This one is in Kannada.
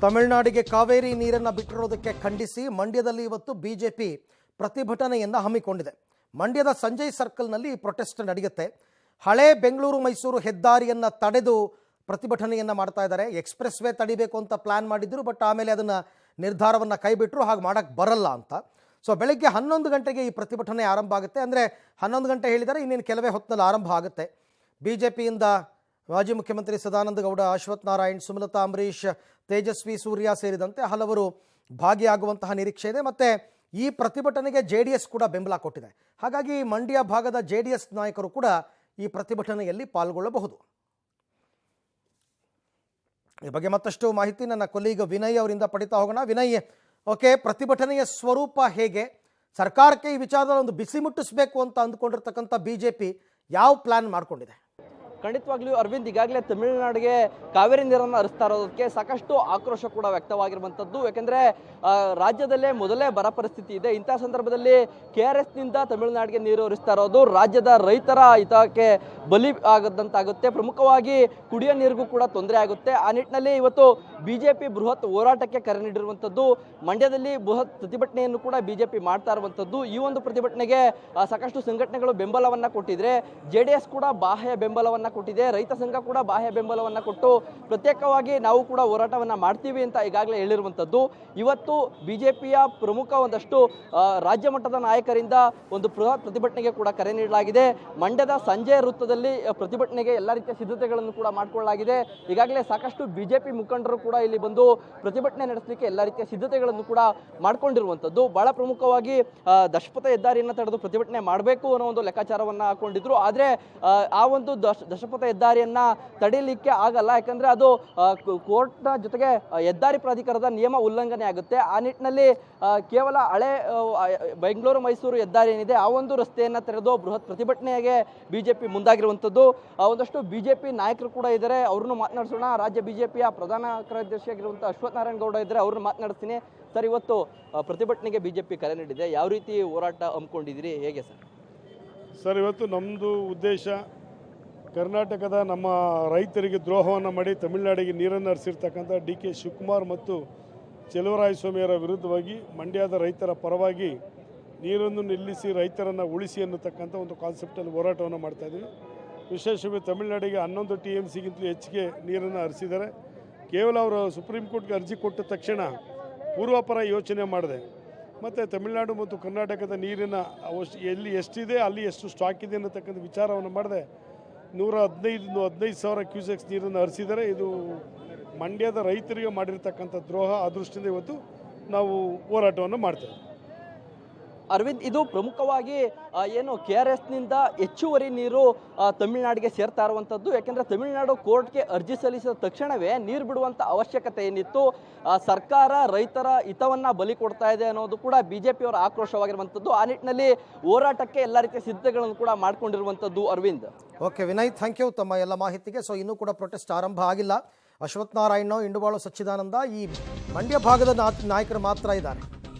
ತಮಿಳುನಾಡಿಗೆ ಕಾವೇರಿ ನೀರನ್ನು ಬಿಟ್ಟಿರೋದಕ್ಕೆ ಖಂಡಿಸಿ ಮಂಡ್ಯದಲ್ಲಿ ಇವತ್ತು ಬಿಜೆಪಿ ಪ್ರತಿಭಟನೆಯನ್ನು ಹಮ್ಮಿಕೊಂಡಿದೆ. ಮಂಡ್ಯದ ಸಂಜಯ್ ಸರ್ಕಲ್ನಲ್ಲಿ ಈ ಪ್ರೊಟೆಸ್ಟ್ ನಡೆಯುತ್ತೆ. ಹಳೆ ಬೆಂಗಳೂರು ಮೈಸೂರು ಹೆದ್ದಾರಿಯನ್ನು ತಡೆದು ಪ್ರತಿಭಟನೆಯನ್ನು ಮಾಡ್ತಾ ಇದ್ದಾರೆ. ಎಕ್ಸ್ಪ್ರೆಸ್ ವೇ ತಡಿಬೇಕು ಅಂತ ಪ್ಲಾನ್ ಮಾಡಿದ್ರು, ಬಟ್ ಆಮೇಲೆ ಅದನ್ನು ನಿರ್ಧಾರವನ್ನು ಕೈಬಿಟ್ಟರು, ಹಾಗೆ ಮಾಡೋಕ್ಕೆ ಬರಲ್ಲ ಅಂತ. ಸೊ ಬೆಳಗ್ಗೆ 11 ಗಂಟೆಗೆ ಈ ಪ್ರತಿಭಟನೆ ಆರಂಭ ಆಗುತ್ತೆ. ಅಂದರೆ 11 ಗಂಟೆ ಹೇಳಿದರೆ ಇನ್ನೇನು ಕೆಲವೇ ಹೊತ್ತಿನಲ್ಲಿ ಆರಂಭ ಆಗುತ್ತೆ. ಬಿಜೆಪಿಯಿಂದ ಮಾಜಿ ಮುಖ್ಯಮಂತ್ರಿ ಸದಾನಂದ ಗೌಡ, ಅಶ್ವಥ್ ನಾರಾಯಣ್, ಸುಮಲತಾ ಅಂಬರೀಶ್, ತೇಜಸ್ವಿ ಸೂರ್ಯ ಸೇರಿದಂತೆ ಹಲವರು ಭಾಗಿಯಾಗುವಂತಹ ನಿರೀಕ್ಷೆ ಇದೆ. ಮತ್ತು ಈ ಪ್ರತಿಭಟನೆಗೆ JDS ಕೂಡ ಬೆಂಬಲ ಕೊಟ್ಟಿದೆ. ಹಾಗಾಗಿ ಮಂಡ್ಯ ಭಾಗದ JDS ನಾಯಕರು ಕೂಡ ಈ ಪ್ರತಿಭಟನೆಯಲ್ಲಿ ಪಾಲ್ಗೊಳ್ಳಬಹುದು. ಈ ಬಗ್ಗೆ ಮತ್ತಷ್ಟು ಮಾಹಿತಿ ನನ್ನ ಕೊಲೀಗ್ ವಿನಯ್ ಅವರಿಂದ ಪಡಿತಾ ಹೋಗೋಣ. ವಿನಯ್, ಓಕೆ, ಪ್ರತಿಭಟನೆಯ ಸ್ವರೂಪ ಹೇಗೆ? ಸರ್ಕಾರಕ್ಕೆ ಈ ವಿಚಾರದಲ್ಲಿ ಒಂದು ಬಿಸಿ ಮುಟ್ಟಿಸಬೇಕು ಅಂತ ಅಂದ್ಕೊಂಡಿರ್ತಕ್ಕಂಥ ಬಿಜೆಪಿ ಯಾವ ಪ್ಲಾನ್ ಮಾಡಿಕೊಂಡಿದೆ? ಖಂಡಿತವಾಗ್ಲೂ ಅರವಿಂದ್, ಈಗಾಗಲೇ ತಮಿಳುನಾಡಿಗೆ ಕಾವೇರಿ ನೀರನ್ನು ಹರಿಸ್ತಾ ಇರೋದಕ್ಕೆ ಸಾಕಷ್ಟು ಆಕ್ರೋಶ ಕೂಡ ವ್ಯಕ್ತವಾಗಿರುವಂಥದ್ದು. ಯಾಕೆಂದರೆ ರಾಜ್ಯದಲ್ಲೇ ಮೊದಲೇ ಬರ ಪರಿಸ್ಥಿತಿ ಇದೆ. ಇಂಥ ಸಂದರ್ಭದಲ್ಲಿ KRSನಿಂದ ತಮಿಳುನಾಡಿಗೆ ನೀರು ಹರಿಸ್ತಾ ಇರೋದು ರಾಜ್ಯದ ರೈತರ ಹಿತಕ್ಕೆ ಬಲಿ ಆಗದಂತಾಗುತ್ತೆ. ಪ್ರಮುಖವಾಗಿ ಕುಡಿಯೋ ನೀರಿಗೂ ಕೂಡ ತೊಂದರೆ ಆಗುತ್ತೆ. ಆ ನಿಟ್ಟಿನಲ್ಲಿ ಇವತ್ತು ಬಿಜೆಪಿ ಬೃಹತ್ ಹೋರಾಟಕ್ಕೆ ಕರೆ ನೀಡಿರುವಂಥದ್ದು. ಮಂಡ್ಯದಲ್ಲಿ ಬೃಹತ್ ಪ್ರತಿಭಟನೆಯನ್ನು ಕೂಡ ಬಿಜೆಪಿ ಮಾಡ್ತಾ ಇರುವಂಥದ್ದು. ಈ ಒಂದು ಪ್ರತಿಭಟನೆಗೆ ಸಾಕಷ್ಟು ಸಂಘಟನೆಗಳು ಬೆಂಬಲವನ್ನು ಕೊಟ್ಟಿದ್ರೆ, JDS ಕೂಡ ಬಾಹ್ಯ ಬೆಂಬಲವನ್ನು ಕೊಟ್ಟಿದೆ. ರೈತ ಸಂಘ ಕೂಡ ಬಾಹ್ಯ ಬೆಂಬಲವನ್ನು ಕೊಟ್ಟು ಪ್ರತ್ಯೇಕವಾಗಿ ನಾವು ಕೂಡ ಹೋರಾಟವನ್ನು ಮಾಡ್ತೀವಿ ಅಂತ ಈಗಾಗಲೇ ಹೇಳಿರುವಂಥದ್ದು. ಇವತ್ತು ಬಿಜೆಪಿಯ ಪ್ರಮುಖ ಒಂದಷ್ಟು ರಾಜ್ಯ ಮಟ್ಟದ ನಾಯಕರಿಂದ ಒಂದು ಬೃಹತ್ ಪ್ರತಿಭಟನೆಗೆ ಕೂಡ ಕರೆ ನೀಡಲಾಗಿದೆ. ಮಂಡ್ಯದ ಸಂಜೆ ವೃತ್ತದಲ್ಲಿ ಪ್ರತಿಭಟನೆಗೆ ಎಲ್ಲ ರೀತಿಯ ಸಿದ್ಧತೆಗಳನ್ನು ಕೂಡ ಮಾಡಿಕೊಳ್ಳಲಾಗಿದೆ. ಈಗಾಗಲೇ ಸಾಕಷ್ಟು ಬಿಜೆಪಿ ಮುಖಂಡರು ಕೂಡ ಇಲ್ಲಿ ಬಂದು ಪ್ರತಿಭಟನೆ ನಡೆಸಲಿಕ್ಕೆ ಎಲ್ಲ ರೀತಿಯ ಸಿದ್ಧತೆಗಳನ್ನು ಕೂಡ ಮಾಡಿಕೊಂಡಿರುವಂಥದ್ದು. ಬಹಳ ಪ್ರಮುಖವಾಗಿ ದಶಪಥ ಹೆದ್ದಾರಿಯನ್ನು ತಡೆದು ಪ್ರತಿಭಟನೆ ಮಾಡಬೇಕು ಅನ್ನೋ ಒಂದು ಲೆಕ್ಕಾಚಾರವನ್ನು ಹಾಕೊಂಡಿದ್ರು. ಆದರೆ ಆ ಒಂದು ದಶಪಥ ಹೆದ್ದಾರಿಯನ್ನ ತಡೆಯಲಿಕ್ಕೆ ಆಗಲ್ಲ. ಯಾಕಂದ್ರೆ ಅದು ಕೋರ್ಟ್ನ ಜೊತೆಗೆ ಹೆದ್ದಾರಿ ಪ್ರಾಧಿಕಾರದ ನಿಯಮ ಉಲ್ಲಂಘನೆ ಆಗುತ್ತೆ. ಆ ನಿಟ್ಟಿನಲ್ಲಿ ಕೇವಲ ಹಳೆ ಬೆಂಗಳೂರು ಮೈಸೂರು ಹೆದ್ದಾರಿ ಏನಿದೆ ಆ ಒಂದು ರಸ್ತೆಯನ್ನು ತೆರೆದು ಬೃಹತ್ ಪ್ರತಿಭಟನೆಗೆ ಬಿಜೆಪಿ ಮುಂದಾಗಿರುವಂಥದ್ದು. ಒಂದಷ್ಟು ಬಿಜೆಪಿ ನಾಯಕರು ಕೂಡ ಇದ್ದಾರೆ, ಅವ್ರನ್ನು ಮಾತನಾಡಿಸೋಣ. ರಾಜ್ಯ ಬಿಜೆಪಿಯ ಪ್ರಧಾನ ಕಾರ್ಯದರ್ಶಿಯಾಗಿರುವಂಥ ಅಶ್ವಥ್ ನಾರಾಯಣ್ ಗೌಡ ಇದ್ದಾರೆ, ಅವ್ರನ್ನ ಮಾತನಾಡಿಸ್ತೀನಿ. ಸರ್, ಇವತ್ತು ಪ್ರತಿಭಟನೆಗೆ ಬಿಜೆಪಿ ಕರೆ ನೀಡಿದೆ, ಯಾವ ರೀತಿ ಹೋರಾಟ ಹಮ್ಮಿಕೊಂಡಿದ್ದೀರಿ, ಹೇಗೆ ಸರ್? ಸರ್, ಇವತ್ತು ನಮ್ಮದು ಉದ್ದೇಶ ಕರ್ನಾಟಕದ ನಮ್ಮ ರೈತರಿಗೆ ದ್ರೋಹವನ್ನು ಮಾಡಿ ತಮಿಳುನಾಡಿಗೆ ನೀರನ್ನು ಹರಿಸಿರ್ತಕ್ಕಂಥ DK ಶಿವಕುಮಾರ್ ಮತ್ತು ಚೆಲುವರಾಯಸ್ವಾಮಿಯವರ ವಿರುದ್ಧವಾಗಿ ಮಂಡ್ಯದ ರೈತರ ಪರವಾಗಿ ನೀರನ್ನು ನಿಲ್ಲಿಸಿ ರೈತರನ್ನು ಉಳಿಸಿ ಅನ್ನತಕ್ಕಂಥ ಒಂದು ಕಾನ್ಸೆಪ್ಟಲ್ಲಿ ಹೋರಾಟವನ್ನು ಮಾಡ್ತಾಯಿದ್ದೀವಿ. ವಿಶೇಷವಾಗಿ ತಮಿಳುನಾಡಿಗೆ 11 TMCಗಿಂತಲೂ ಹೆಚ್ಚಿಗೆ ನೀರನ್ನು ಹರಿಸಿದ್ದಾರೆ. ಕೇವಲ ಅವರು ಸುಪ್ರೀಂ ಕೋರ್ಟ್ಗೆ ಅರ್ಜಿ ಕೊಟ್ಟ ತಕ್ಷಣ ಪೂರ್ವಾಪರ ಯೋಚನೆ ಮಾಡಿದೆ. ಮತ್ತು ತಮಿಳುನಾಡು ಮತ್ತು ಕರ್ನಾಟಕದ ನೀರಿನ ಎಲ್ಲಿ ಎಷ್ಟಿದೆ ಅಲ್ಲಿ ಎಷ್ಟು ಸ್ಟಾಕ್ ಇದೆ ಅನ್ನತಕ್ಕಂಥ ವಿಚಾರವನ್ನು ಮಾಡಿದೆ. 115,000 ಕ್ಯೂಸೆಕ್ಸ್ ನೀರನ್ನು ಹರಿಸಿದರೆ ಇದು ಮಂಡ್ಯದ ರೈತರಿಗೆ ಮಾಡಿರ್ತಕ್ಕಂಥ ದ್ರೋಹ. ಆ ದೃಷ್ಟಿಯಿಂದ ಇವತ್ತು ನಾವು ಹೋರಾಟವನ್ನು ಮಾಡ್ತೇವೆ. ಅರವಿಂದ್, ಇದು ಪ್ರಮುಖವಾಗಿ ಏನು KRSನಿಂದ ಹೆಚ್ಚುವರಿ ನೀರು ತಮಿಳುನಾಡಿಗೆ ಸೇರ್ತಾ ಇರುವಂಥದ್ದು. ಯಾಕೆಂದರೆ ತಮಿಳುನಾಡು ಕೋರ್ಟ್ಗೆ ಅರ್ಜಿ ಸಲ್ಲಿಸಿದ ತಕ್ಷಣವೇ ನೀರು ಬಿಡುವಂಥ ಅವಶ್ಯಕತೆ ಏನಿತ್ತು. ಸರ್ಕಾರ ರೈತರ ಹಿತವನ್ನು ಬಲಿ ಕೊಡ್ತಾ ಇದೆ ಅನ್ನೋದು ಕೂಡ ಬಿಜೆಪಿಯವರ ಆಕ್ರೋಶವಾಗಿರುವಂಥದ್ದು. ಆ ನಿಟ್ಟಿನಲ್ಲಿ ಹೋರಾಟಕ್ಕೆ ಎಲ್ಲ ರೀತಿಯ ಸಿದ್ಧತೆಗಳನ್ನು ಕೂಡ ಮಾಡ್ಕೊಂಡಿರುವಂಥದ್ದು. Aravind, okay Vinay, thank you ತಮ್ಮ ಎಲ್ಲ ಮಾಹಿತಿಗೆ. ಸೊ ಇನ್ನೂ ಕೂಡ ಪ್ರೊಟೆಸ್ಟ್ ಆರಂಭ ಆಗಿಲ್ಲ. ಅಶ್ವಥ್ ನಾರಾಯಣ್, ಇಂಡುಬಾಳು ಸಚ್ಚಿದಾನಂದ, ಈ ಮಂಡ್ಯ ಭಾಗದ ನಾಯಕರು ಮಾತ್ರ ಇದ್ದಾರೆ.